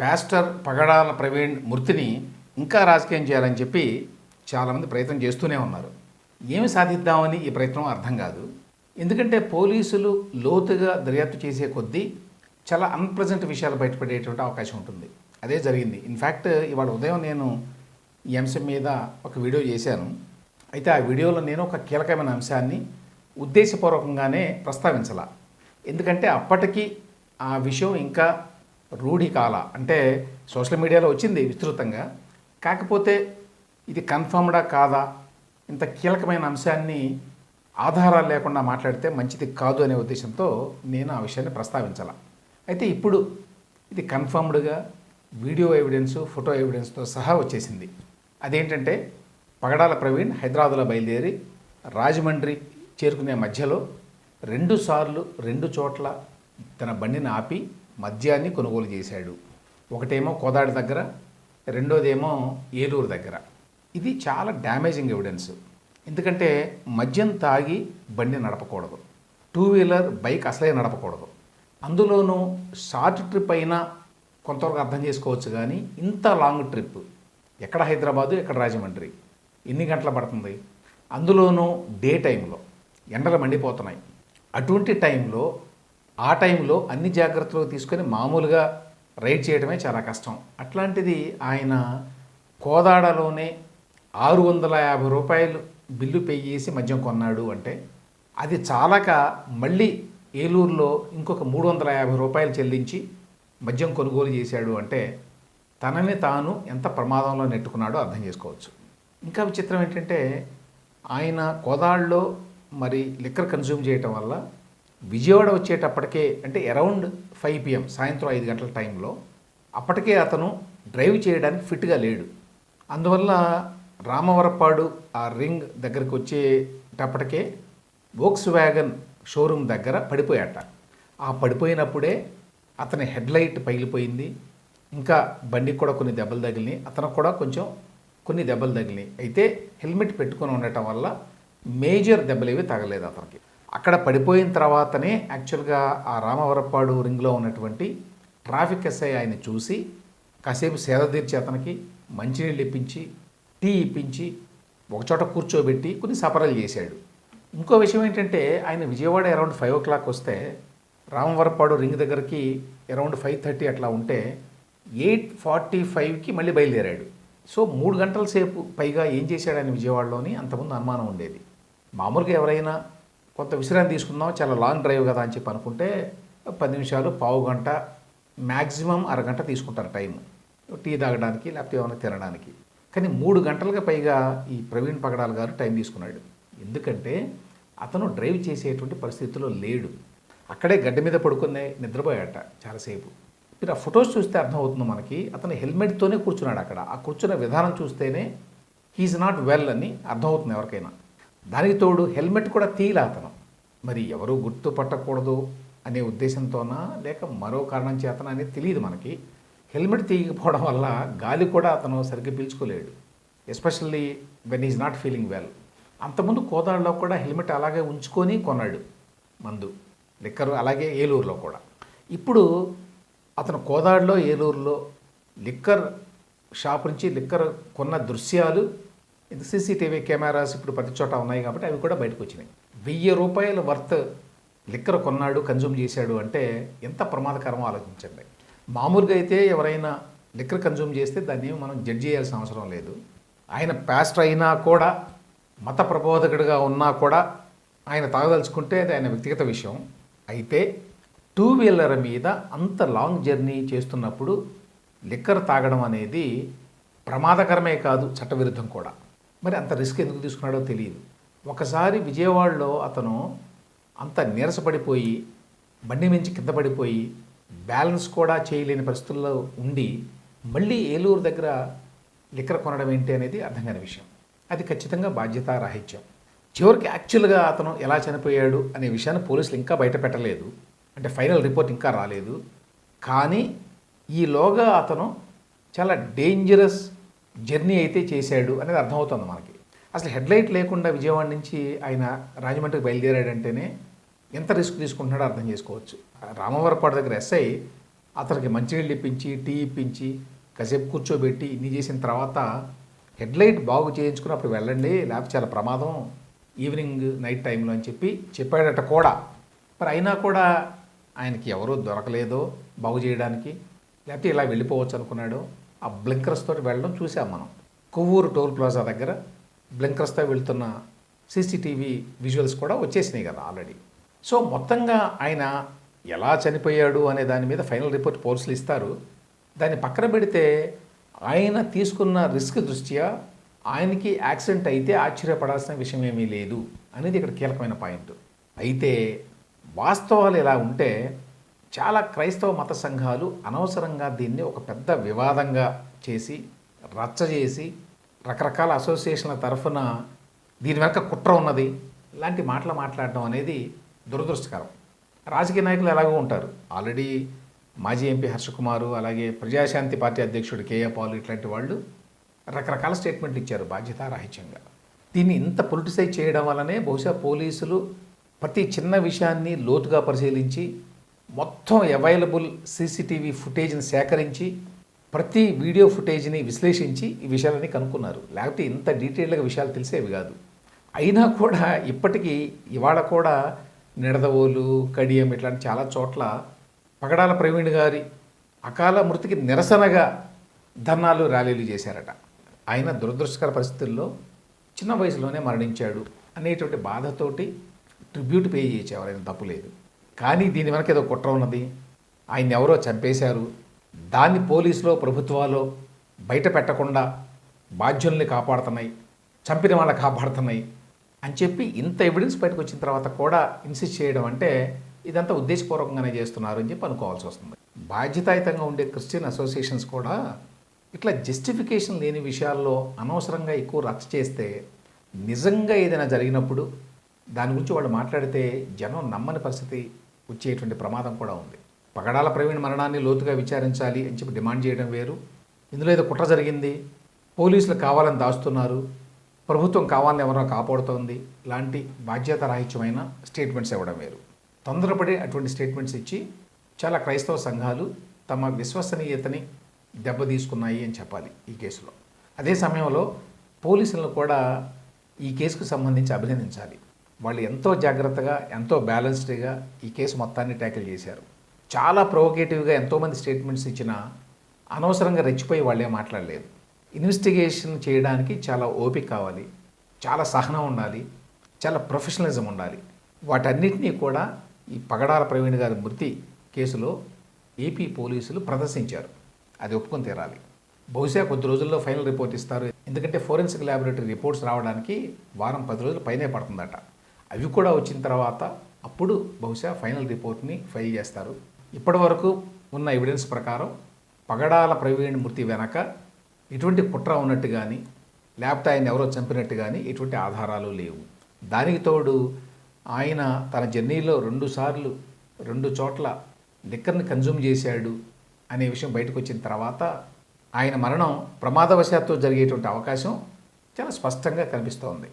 Pastor పగడాల ప్రవీణ్ మృతిని ఇంకా రాజకీయం చేయాలని చెప్పి చాలామంది ప్రయత్నం చేస్తూనే ఉన్నారు. ఏమి సాధిద్దామని ఈ ప్రయత్నం అర్థం కాదు. ఎందుకంటే పోలీసులు లోతుగా దర్యాప్తు చేసే కొద్దీ చాలా అన్ప్రెజెంట్ విషయాలు బయటపడేటువంటి అవకాశం ఉంటుంది. అదే జరిగింది. ఇన్ఫ్యాక్ట్ ఇవాళ ఉదయం నేను ఈ అంశం మీద ఒక వీడియో చేశాను. అయితే ఆ వీడియోలో నేను ఒక కీలకమైన అంశాన్ని ఉద్దేశపూర్వకంగానే ప్రస్తావించాల. ఎందుకంటే అప్పటికి ఆ విషయం ఇంకా రూఢికాల అంటే సోషల్ మీడియాలో వచ్చింది విస్తృతంగా. కాకపోతే ఇది కన్ఫర్మ్డా కాదా, ఇంత కీలకమైన అంశాన్ని ఆధారాలు లేకుండా మాట్లాడితే మంచిది కాదు అనే ఉద్దేశంతో నేను ఆ విషయాన్ని ప్రస్తావించాల. అయితే ఇప్పుడు ఇది కన్ఫర్మ్డ్గా వీడియో ఎవిడెన్స్, ఫోటో ఎవిడెన్స్తో సహా వచ్చేసింది. అదేంటంటే పగడాల ప్రవీణ్ హైదరాబాద్లో బయలుదేరి రాజమండ్రి చేరుకునే మధ్యలో 2 సార్లు 2 చోట్ల తన బండిని ఆపి మద్యాన్ని కొనుగోలు చేశాడు. ఒకటేమో కోదాడి దగ్గర, రెండోదేమో ఏలూరు దగ్గర. ఇది చాలా డ్యామేజింగ్ ఎవిడెన్స్. ఎందుకంటే మద్యం తాగి బండి నడపకూడదు, 2 వీలర్ బైక్ అసలే నడపకూడదు. అందులోనూ షార్ట్ ట్రిప్ అయినా కొంతవరకు అర్థం చేసుకోవచ్చు, కానీ ఇంత లాంగ్ ట్రిప్ ఎక్కడ హైదరాబాదు, ఎక్కడ రాజమండ్రి, ఎన్ని గంటలు పడుతుంది? అందులోనూ డే టైంలో ఎండలు మండిపోతున్నాయి. అటువంటి టైంలో ఆ టైంలో అన్ని జాగ్రత్తలు తీసుకొని మామూలుగా రైడ్ చేయడమే చాలా కష్టం. అట్లాంటిది ఆయన కోదాడలోనే 650 రూపాయలు బిల్లు పే చేసి మద్యం కొన్నాడు అంటే, అది చాలక మళ్ళీ ఏలూరులో ఇంకొక 350 రూపాయలు చెల్లించి మద్యం కొనుగోలు చేశాడు అంటే తనని తాను ఎంత ప్రమాదంలో నెట్టుకున్నాడో అర్థం చేసుకోవచ్చు. ఇంకా విచిత్రం ఏంటంటే ఆయన కోదాడులో మరి లిక్కర్ కన్జ్యూమ్ చేయటం వల్ల విజయవాడ వచ్చేటప్పటికే అంటే అరౌండ్ 5 PM సాయంత్రం 5 గంటల టైంలో అప్పటికే అతను డ్రైవ్ చేయడానికి ఫిట్గా లేడు. అందువల్ల రామవరపాడు ఆ రింగ్ దగ్గరికి వచ్చేటప్పటికే వోక్స్ వ్యాగన్ షోరూమ్ దగ్గర పడిపోయాట. ఆ పడిపోయినప్పుడే అతని హెడ్లైట్ పగిలిపోయింది. ఇంకా బండికి కూడా కొన్ని దెబ్బలు తగిలినాయి, అతనికి కూడా కొన్ని దెబ్బలు తగిలినాయి. అయితే హెల్మెట్ పెట్టుకొని ఉండటం వల్ల మేజర్ దెబ్బలేవి తగలేదు అతనికి. అక్కడ పడిపోయిన తర్వాతనే యాక్చువల్గా ఆ రామవరపాడు రింగ్లో ఉన్నటువంటి ట్రాఫిక్ ఎస్ఐ ఆయన చూసి కాసేపు సేద తీర్చి అతనికి మంచినీళ్ళు ఇప్పించి, టీ ఇప్పించి, ఒకచోట కూర్చోబెట్టి కొన్ని సపరలు చేశాడు. ఇంకో విషయం ఏంటంటే ఆయన విజయవాడ అరౌండ్ 5 o'clock వస్తే రామవరపాడు రింగ్ దగ్గరికి అరౌండ్ 5:30 అట్లా ఉంటే 8:45కి మళ్ళీ బయలుదేరాడు. సో 3 గంటల సేపు పైగా ఏం చేశాడు ఆయన విజయవాడలోని అంతకుముందు అనుమానం ఉండేది. మామూలుగా ఎవరైనా కొంత విశ్రాంతి తీసుకుందాం, చాలా లాంగ్ డ్రైవ్ కదా అని చెప్పి అనుకుంటే 10 నిమిషాలు, పావు గంట, మ్యాక్సిమం అరగంట తీసుకుంటారు టైం టీ తాగడానికి లేకపోతే ఏమైనా తినడానికి. కానీ 3 గంటలుగా పైగా ఈ ప్రవీణ్ పగడాల్ గారు టైం తీసుకున్నాడు. ఎందుకంటే అతను డ్రైవ్ చేసేటువంటి పరిస్థితిలో లేడు. అక్కడే గడ్డ మీద పడుకునే నిద్రపోయాట చాలాసేపు. మీరు ఆ ఫొటోస్ చూస్తే అర్థమవుతుంది మనకి, అతను హెల్మెట్తోనే కూర్చున్నాడు అక్కడ. ఆ కూర్చున్న విధానం చూస్తేనే హీఈస్ నాట్ వెల్ అని అర్థమవుతుంది ఎవరికైనా. దానికి తోడు హెల్మెట్ కూడా తీయలే అతను. మరి ఎవరు గుర్తుపట్టకూడదు అనే ఉద్దేశంతోనా లేక మరో కారణం చేతనా అనేది తెలియదు మనకి. హెల్మెట్ తీయకపోవడం వల్ల గాలి కూడా అతను సరిగ్గా పీల్చుకోలేడు, especially when is not feeling well. అంతకుముందు కోదాడలో కూడా హెల్మెట్ అలాగే ఉంచుకొని కొన్నాడు మందు, లిక్కర్, అలాగే ఏలూరులో కూడా. ఇప్పుడు అతను కోదాడలో, ఏలూరులో లిక్కర్ షాప్ నుంచి లిక్కర్ కొన్న దృశ్యాలు సీసీటీవీ కెమెరాస్ ఇప్పుడు ప్రతి చోట ఉన్నాయి కాబట్టి అవి కూడా బయటకు వచ్చినాయి. 1000 రూపాయల వర్త్ లిక్కర్ కొన్నాడు, కన్జ్యూమ్ చేశాడు అంటే ఎంత ప్రమాదకరమో ఆలోచించండి. మామూలుగా అయితే ఎవరైనా లిక్కర్ కన్జ్యూమ్ చేస్తే దాన్ని మనం జడ్జ్ చేయాల్సిన అవసరం లేదు. ఆయన పాస్టర్ అయినా కూడా, మత ప్రబోధకుడిగా ఉన్నా కూడా ఆయన తాగదలుచుకుంటే అది ఆయన వ్యక్తిగత విషయం. అయితే 2 వీలర్ మీద అంత లాంగ్ జర్నీ చేస్తున్నప్పుడు లిక్కర్ తాగడం అనేది ప్రమాదకరమే కాదు, చట్టవిరుద్ధం కూడా. మరి అంత రిస్క్ ఎందుకు తీసుకున్నాడో తెలియదు. ఒకసారి విజయవాడలో అతను అంత నీరసపడిపోయి బండి నుంచి కింద పడిపోయి బ్యాలెన్స్ కూడా చేయలేని పరిస్థితుల్లో ఉండి మళ్ళీ ఏలూరు దగ్గర లిక్కర్ కొనడం ఏంటి అనేది అర్థం కాని విషయం. అది ఖచ్చితంగా బాధ్యతారాహిత్యం. చివరికి యాక్చువల్గా అతను ఎలా చనిపోయాడు అనే విషయాన్ని పోలీసులు ఇంకా బయట పెట్టలేదు, అంటే ఫైనల్ రిపోర్ట్ ఇంకా రాలేదు. కానీ ఈలోగా అతను చాలా డేంజరస్ జర్నీ అయితే చేశాడు అనేది అర్థమవుతుంది మనకి. అసలు హెడ్లైట్ లేకుండా విజయవాడ నుంచి ఆయన రాజమండ్రికి బయలుదేరాడంటేనే ఎంత రిస్క్ తీసుకుంటున్నాడో అర్థం చేసుకోవచ్చు. రామవరపాడు దగ్గర ఎస్ఐ అతనికి మంచినీళ్ళు ఇప్పించి టీ ఇప్పించి కాసేపు కూర్చోబెట్టి ఇన్ని చేసిన తర్వాత హెడ్లైట్ బాగు చేయించుకున్నప్పుడు వెళ్ళండి, లేకపోతే చాలా ప్రమాదం ఈవినింగ్ నైట్ టైంలో అని చెప్పి చెప్పాడట కూడా. మరి అయినా కూడా ఆయనకి ఎవరూ దొరకలేదో బాగు చేయడానికి, లేకపోతే ఇలా వెళ్ళిపోవచ్చు అనుకున్నాడు. ఆ బ్లింకర్స్ తోటి వెళ్ళడం చూసాం మనం. కొవ్వూరు టోల్ ప్లాజా దగ్గర బ్లింకర్స్తో వెళ్తున్న సీసీటీవీ విజువల్స్ కూడా వచ్చేసినాయి కదా ఆల్రెడీ. సో మొత్తంగా ఆయన ఎలా చనిపోయాడు అనే దాని మీద ఫైనల్ రిపోర్ట్ పోలీసులు ఇస్తారు. దాన్ని పక్కన పెడితే ఆయన తీసుకున్న రిస్క్ దృష్ట్యా ఆయనకి యాక్సిడెంట్ అయితే ఆశ్చర్యపడాల్సిన విషయం ఏమీ లేదు అనేది ఇక్కడ కీలకమైన పాయింట్. అయితే వాస్తవాలు ఎలా ఉంటే చాలా క్రైస్తవ మత సంఘాలు అనవసరంగా దీన్ని ఒక పెద్ద వివాదంగా చేసి రచ్చ చేసి రకరకాల అసోసియేషన్ల తరఫున దీని వెనక కుట్ర ఉన్నది ఇలాంటి మాటలు మాట్లాడడం అనేది దురదృష్టకరం. రాజకీయ నాయకులు ఎలాగో ఉంటారు. ఆల్రెడీ మాజీ ఎంపీ హర్షకుమారు, అలాగే ప్రజాశాంతి పార్టీ అధ్యక్షుడు కేఏ పాల్ ఇట్లాంటి వాళ్ళు రకరకాల స్టేట్మెంట్లు ఇచ్చారు బాధ్యతారాహిత్యంగా. దీన్ని ఇంత పొలిటిసైజ్ చేయడం వల్లనే బహుశా పోలీసులు ప్రతి చిన్న విషయాన్ని లోతుగా పరిశీలించి మొత్తం అవైలబుల్ సీసీటీవీ ఫుటేజ్ని సేకరించి ప్రతి వీడియో ఫుటేజ్ని విశ్లేషించి ఈ విషయాలని కనుక్కున్నారు. లేకపోతే ఇంత డీటెయిల్డ్గా విషయాలు తెలిసేవి కాదు. అయినా కూడా ఇప్పటికీ ఇవాళ కూడా నిడదవోలు, కడియం ఇట్లాంటి చాలా చోట్ల పగడాల ప్రవీణ్ గారి అకాల మృతికి నిరసనగా ధర్నాలు, ర్యాలీలు చేశారట. ఆయన దురదృష్టకర పరిస్థితుల్లో చిన్న వయసులోనే మరణించాడు అనేటువంటి బాధతోటి ట్రిబ్యూట్ పే చేసేవారు. ఆయన తప్పు లేదు. కానీ దీని వెనక ఏదో కుట్ర ఉన్నది, ఆయన ఎవరో చంపేశారు, దాన్ని పోలీసులో ప్రభుత్వాలు బయట పెట్టకుండా బాధ్యుల్ని కాపాడుతున్నాయి, చంపిన వాళ్ళని కాపాడుతున్నాయి అని చెప్పి ఇంత ఎవిడెన్స్ బయటకు వచ్చిన తర్వాత కూడా ఇన్సిస్ట్ చేయడం అంటే ఇదంతా ఉద్దేశపూర్వకంగానే చేస్తున్నారు అని చెప్పి అనుకోవాల్సి వస్తుంది. బాధ్యతాయుతంగా ఉండే క్రిస్టియన్ అసోసియేషన్స్ కూడా ఇట్లా జస్టిఫికేషన్ లేని విషయాల్లో అనవసరంగా ఎక్కువ రచ్చ చేస్తే నిజంగా ఏదైనా జరిగినప్పుడు దాని గురించి వాళ్ళు మాట్లాడితే జనం నమ్మని పరిస్థితి వచ్చేటువంటి ప్రమాదం కూడా ఉంది. పగడాల ప్రవీణ్ మరణాన్ని లోతుగా విచారించాలి అని చెప్పి డిమాండ్ చేయడం వేరు, ఇందులో ఏదో కుట్ర జరిగింది, పోలీసులు కావాలని దాస్తున్నారు, ప్రభుత్వం కావాలని ఎవరో కాపాడుతోంది లాంటి బాధ్యతారాహిత్యమైన స్టేట్మెంట్స్ ఇవ్వడం వేరు. తొందరపడి అటువంటి స్టేట్మెంట్స్ ఇచ్చి చాలా క్రైస్తవ సంఘాలు తమ విశ్వసనీయతని దెబ్బతీసుకున్నాయి అని చెప్పాలి ఈ కేసులో. అదే సమయంలో పోలీసులను కూడా ఈ కేసుకు సంబంధించి అభినందించాలి. వాళ్ళు ఎంతో జాగ్రత్తగా, ఎంతో బ్యాలెన్స్డ్గా ఈ కేసు మొత్తాన్ని ట్యాకిల్ చేశారు. చాలా ప్రొవోకేటివ్గా ఎంతోమంది స్టేట్మెంట్స్ ఇచ్చినా అనవసరంగా రెచ్చిపోయి వాళ్ళే మాట్లాడలేదు. ఇన్వెస్టిగేషన్ చేయడానికి చాలా ఓపిక కావాలి, చాలా సహనం ఉండాలి, చాలా ప్రొఫెషనలిజం ఉండాలి. వాటన్నిటినీ కూడా ఈ పగడాల ప్రవీణ్ గారి మృతి కేసులో ఏపీ పోలీసులు ప్రదర్శించారు. అది ఒప్పుకొని తీరాలి. బహుశా కొద్ది రోజుల్లో ఫైనల్ రిపోర్ట్ ఇస్తారు. ఎందుకంటే ఫోరెన్సిక్ ల్యాబొరేటరీ రిపోర్ట్స్ రావడానికి వారం 10 రోజులు పైనే పడుతుందట. అవి కూడా వచ్చిన తర్వాత అప్పుడు బహుశా ఫైనల్ రిపోర్ట్ని ఫైల్ చేస్తారు. ఇప్పటి వరకు ఉన్న ఎవిడెన్స్ ప్రకారం పగడాల ప్రవీణ్ మృతి వెనక ఎటువంటి కుట్ర ఉన్నట్టు కానీ, లేకపోతే ఆయన ఎవరో చంపినట్టు కానీ ఎటువంటి ఆధారాలు లేవు. దానికి తోడు ఆయన తన జర్నీలో 2 సార్లు 2 చోట్ల లిక్కర్ని కన్జ్యూమ్ చేశాడు అనే విషయం బయటకు వచ్చిన తర్వాత ఆయన మరణం ప్రమాదవశాత్తు జరిగేటువంటి అవకాశం చాలా స్పష్టంగా కనిపిస్తోంది.